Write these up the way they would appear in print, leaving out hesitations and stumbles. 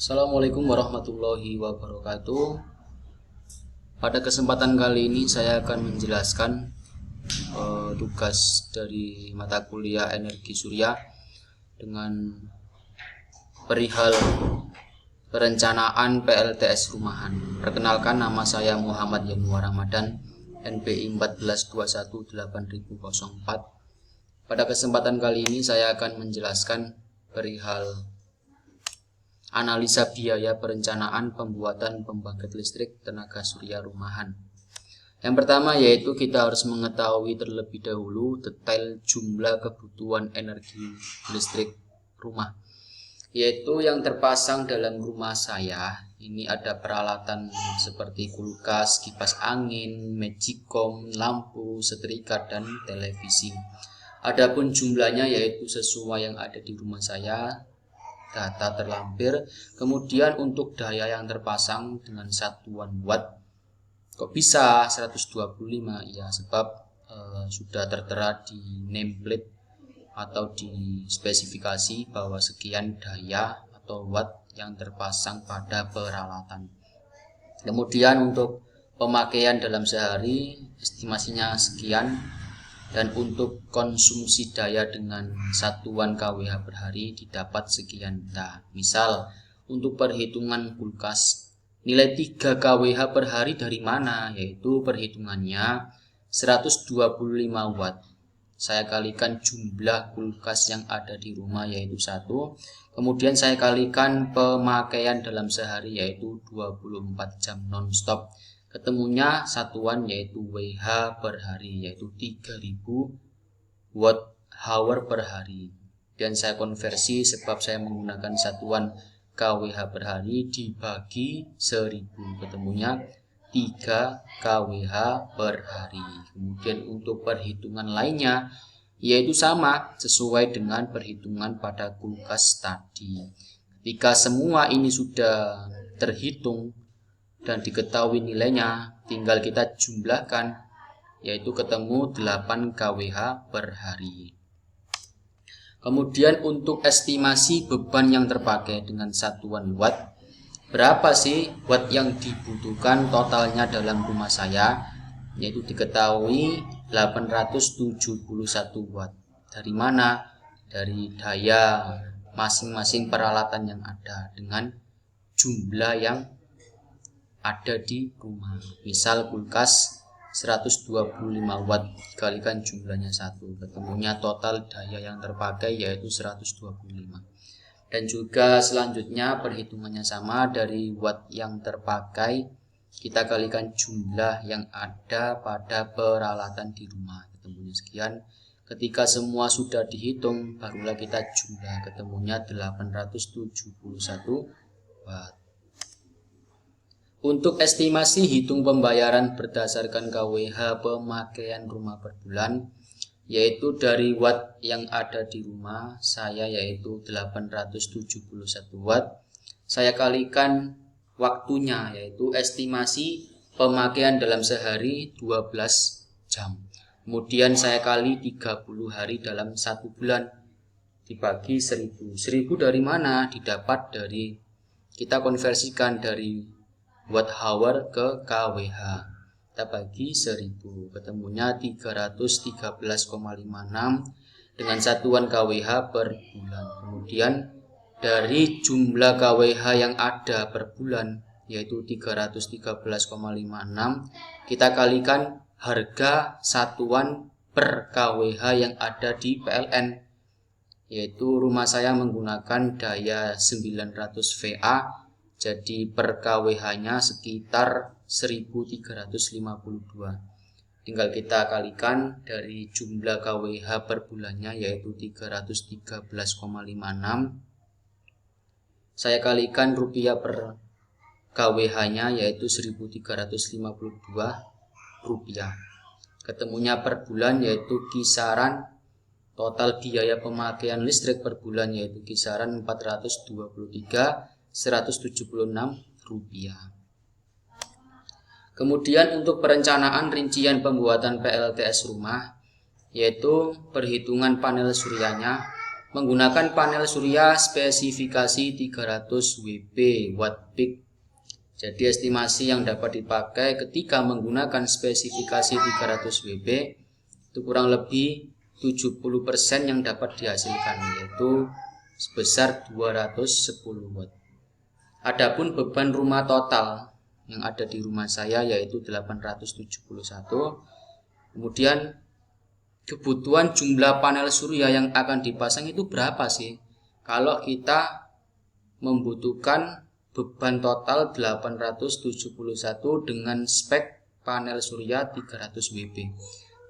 Assalamualaikum warahmatullahi wabarakatuh. Pada kesempatan kali ini saya akan menjelaskan tugas dari mata kuliah energi surya dengan perihal perencanaan PLTS rumahan. Perkenalkan, nama saya Muhammad Yanuar Ramadan, NPI 14218004. Pada kesempatan kali ini saya akan menjelaskan perihal analisa biaya perencanaan pembuatan pembangkit listrik tenaga surya rumahan. Yang pertama yaitu kita harus mengetahui terlebih dahulu detail jumlah kebutuhan energi listrik rumah, yaitu yang terpasang dalam rumah saya. Ini ada peralatan seperti kulkas, kipas angin, magicom, lampu, setrika, dan televisi. Adapun jumlahnya yaitu sesuai yang ada di rumah saya, data terlampir. Kemudian untuk daya yang terpasang dengan satuan watt, kok bisa 125? Ya, sebab sudah tertera di nameplate atau di spesifikasi bahwa sekian daya atau watt yang terpasang pada peralatan. Kemudian untuk pemakaian dalam sehari estimasinya sekian. Dan untuk konsumsi daya dengan satuan kWh per hari didapat sekian. Nah, misal untuk perhitungan kulkas, nilai 3 kWh per hari dari mana? Yaitu perhitungannya 125 watt. Saya kalikan jumlah kulkas yang ada di rumah yaitu 1. Kemudian saya kalikan pemakaian dalam sehari yaitu 24 jam non-stop. Ketemunya satuan yaitu WH per hari, yaitu 3000 watt hour per hari. Dan saya konversi sebab saya menggunakan satuan kWh per hari dibagi 1000, ketemunya 3 kWh per hari. Kemudian untuk perhitungan lainnya yaitu sama sesuai dengan perhitungan pada kulkas tadi. Ketika semua ini sudah terhitung dan diketahui nilainya, tinggal kita jumlahkan, yaitu ketemu 8 kWh per hari. Kemudian untuk estimasi beban yang terpakai dengan satuan watt, berapa sih watt yang dibutuhkan totalnya dalam rumah saya, yaitu diketahui 871 watt. Dari mana? Dari daya masing-masing peralatan yang ada dengan jumlah yang ada di rumah. Misal kulkas 125 watt dikalikan jumlahnya 1, ketemunya total daya yang terpakai yaitu 125. Dan juga selanjutnya perhitungannya sama, dari watt yang terpakai kita kalikan jumlah yang ada pada peralatan di rumah, ketemunya sekian. Ketika semua sudah dihitung barulah kita jumlah, ketemunya 871 watt. Untuk estimasi hitung pembayaran berdasarkan kWh pemakaian rumah per bulan, yaitu dari watt yang ada di rumah saya yaitu 871 watt, saya kalikan waktunya yaitu estimasi pemakaian dalam sehari 12 jam. Kemudian saya kali 30 hari dalam 1 bulan dibagi 1000. 1000 dari mana? Didapat dari, kita konversikan dari watt hour ke kWh, kita bagi 1000, ketemunya 313,56 dengan satuan kWh per bulan. Kemudian dari jumlah kWh yang ada per bulan yaitu 313,56, kita kalikan harga satuan per kWh yang ada di PLN, yaitu rumah saya menggunakan daya 900 VA, jadi per kWh-nya sekitar 1352. Tinggal kita kalikan dari jumlah kWh per bulannya yaitu 313,56. Saya kalikan rupiah per kWh-nya yaitu 1352 rupiah. Ketemunya per bulan yaitu kisaran total biaya pemakaian listrik per bulan yaitu kisaran 423.176 rupiah. Kemudian untuk perencanaan rincian pembuatan PLTS rumah, yaitu perhitungan panel suryanya, Menggunakan panel surya spesifikasi 300 WP watt peak. Jadi estimasi yang dapat dipakai ketika menggunakan spesifikasi 300 WP itu kurang lebih 70% yang dapat dihasilkan, yaitu sebesar 210 watt. Adapun beban rumah total yang ada di rumah saya yaitu 871. Kemudian kebutuhan jumlah panel surya yang akan dipasang itu berapa sih? Kalau kita membutuhkan beban total 871 dengan spek panel surya 300 WP,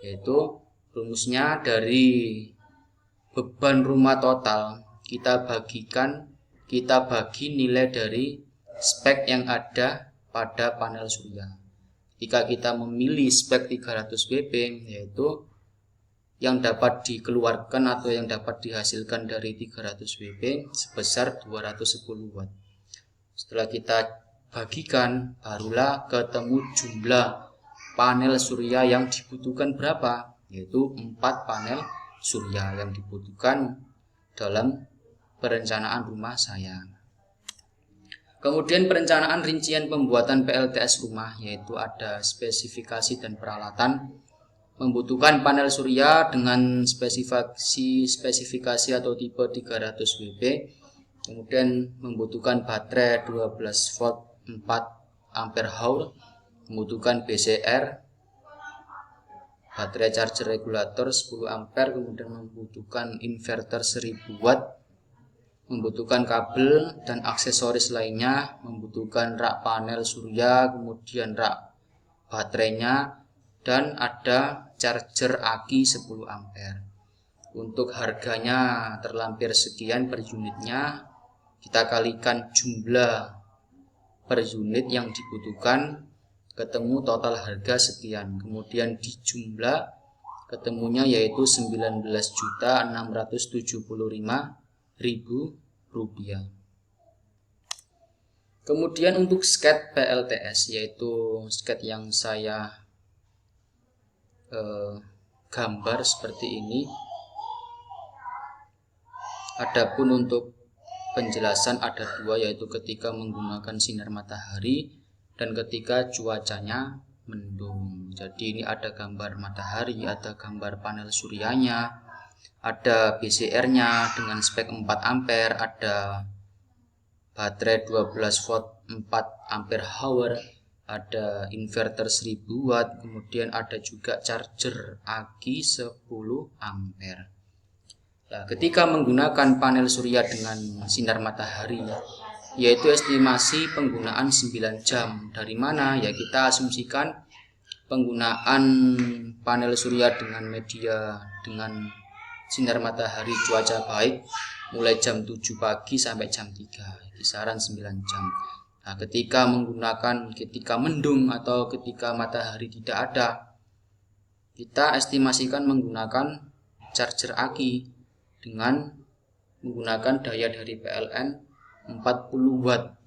yaitu rumusnya dari beban rumah total kita bagi nilai dari spek yang ada pada panel surya. Jika kita memilih spek 300 WP, yaitu yang dapat dikeluarkan atau yang dapat dihasilkan dari 300 WP sebesar 210 watt. Setelah kita bagikan, barulah ketemu jumlah panel surya yang dibutuhkan berapa, yaitu 4 panel surya yang dibutuhkan dalam perencanaan rumah saya. Kemudian perencanaan rincian pembuatan PLTS rumah, yaitu ada spesifikasi dan peralatan. Membutuhkan panel surya dengan spesifikasi atau tipe 300 WP. Kemudian membutuhkan baterai 12 volt 4 ampere hour. Membutuhkan BCR, baterai charger regulator 10 ampere. Kemudian membutuhkan inverter 1000 watt. Membutuhkan kabel dan aksesoris lainnya. Membutuhkan rak panel surya, kemudian rak baterainya, dan ada charger aki 10 ampere. Untuk harganya terlampir sekian per unitnya, kita kalikan jumlah per unit yang dibutuhkan, ketemu total harga sekian. Kemudian dijumlah, ketemunya yaitu 19.675.000 rupiah. Kemudian untuk sket PLTS, yaitu sket yang saya gambar seperti ini. Adapun untuk penjelasan ada dua, yaitu ketika menggunakan sinar matahari dan ketika cuacanya mendung. Jadi ini ada gambar matahari, ada gambar panel suryanya, ada BCR-nya dengan spek 4 ampere, ada baterai 12 volt 4 ampere hour, ada inverter 1000 watt, kemudian ada juga charger aki 10 ampere. Nah, ketika menggunakan panel surya dengan sinar matahari, yaitu estimasi penggunaan 9 jam. Dari mana? Ya kita asumsikan penggunaan panel surya dengan media dengan sinar matahari cuaca baik mulai jam 7 pagi sampai jam 3, kisaran 9 jam. Nah, ketika mendung atau ketika matahari tidak ada, kita estimasikan menggunakan charger aki dengan menggunakan daya dari PLN 40 watt.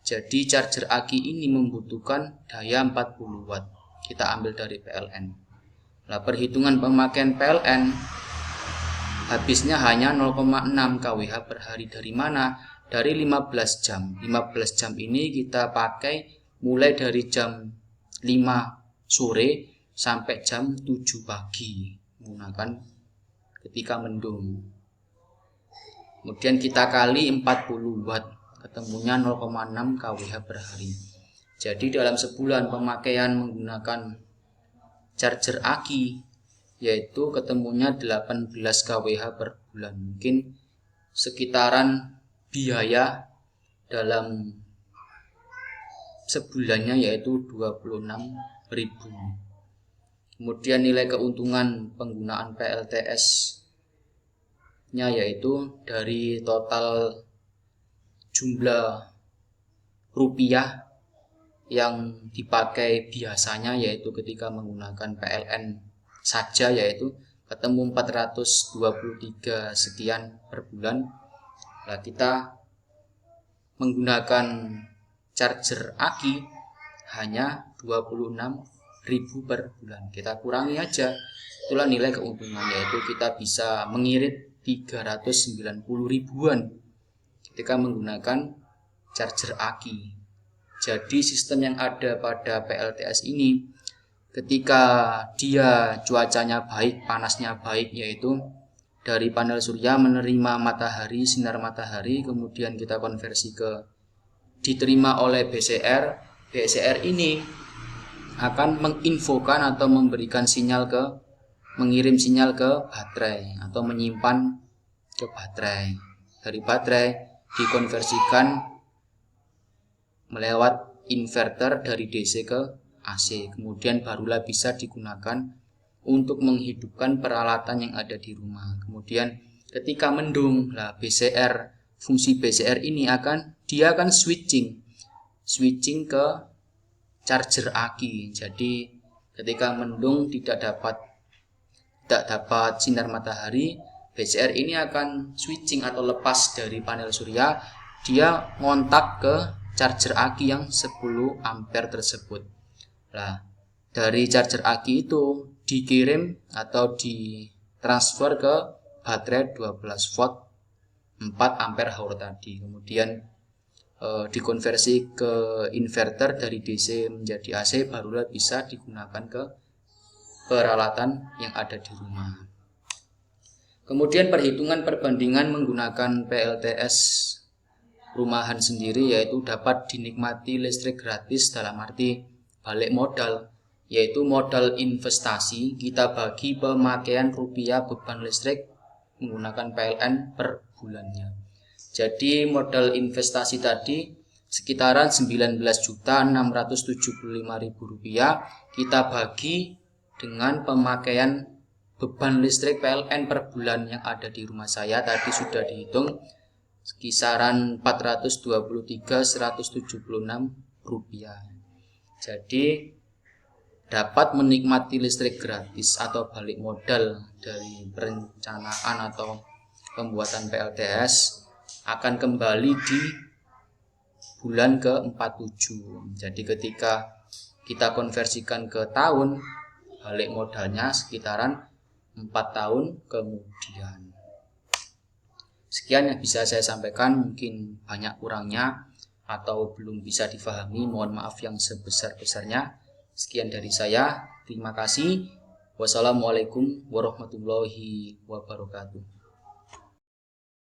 Jadi charger aki ini membutuhkan daya 40 watt. Kita ambil dari PLN. Nah, perhitungan pemakaian PLN habisnya hanya 0,6 kWh per hari. Dari mana? Dari 15 jam. 15 jam ini kita pakai mulai dari jam 5 sore sampai jam 7 pagi menggunakan ketika mendung. Kemudian kita kali 40 watt, ketemunya 0,6 kWh per hari. Jadi dalam sebulan pemakaian menggunakan charger aki yaitu ketemunya 18 kWh per bulan. Mungkin sekitaran biaya dalam sebulannya yaitu 26.000. Kemudian nilai keuntungan penggunaan PLTS nya yaitu dari total jumlah rupiah yang dipakai biasanya, yaitu ketika menggunakan PLN saja, yaitu ketemu 423 sekian per bulan. Nah, kita menggunakan charger aki hanya 26.000 per bulan. Kita kurangi aja, itulah nilai keuntungan, yaitu kita bisa mengirit 390 ribuan ketika menggunakan charger aki. Jadi sistem yang ada pada PLTS ini, ketika dia cuacanya baik, panasnya baik, yaitu dari panel surya menerima matahari, sinar matahari, kemudian kita konversi ke diterima oleh BCR. BCR ini akan menginfokan atau memberikan sinyal mengirim sinyal ke baterai atau menyimpan ke baterai. Dari baterai dikonversikan melewat inverter dari DC ke AC. Kemudian barulah bisa digunakan untuk menghidupkan peralatan yang ada di rumah. Kemudian ketika mendung, fungsi BCR ini akan switching ke charger aki. Jadi ketika mendung tidak dapat sinar matahari, BCR ini akan switching atau lepas dari panel surya, dia ngontak ke charger aki yang 10 ampere tersebut. Nah, dari charger aki itu dikirim atau ditransfer ke baterai 12 volt 4 ampere hour tadi. Kemudian dikonversi ke inverter dari DC menjadi AC, barulah bisa digunakan ke peralatan yang ada di rumah. Kemudian perhitungan perbandingan menggunakan PLTS rumahan sendiri, yaitu dapat dinikmati listrik gratis dalam arti balik modal, yaitu modal investasi kita bagi pemakaian rupiah beban listrik menggunakan PLN per bulannya. Jadi modal investasi tadi sekitaran 19.675.000 rupiah kita bagi dengan pemakaian beban listrik PLN per bulan yang ada di rumah saya tadi sudah dihitung kisaran 423.176 rupiah. Jadi dapat menikmati listrik gratis atau balik modal dari perencanaan atau pembuatan PLTS akan kembali di bulan ke-47. Jadi ketika kita konversikan ke tahun, balik modalnya sekitaran 4 tahun kemudian. Sekian yang bisa saya sampaikan, mungkin banyak kurangnya atau belum bisa difahami, mohon maaf yang sebesar-besarnya. Sekian dari saya, terima kasih. Wassalamualaikum warahmatullahi wabarakatuh.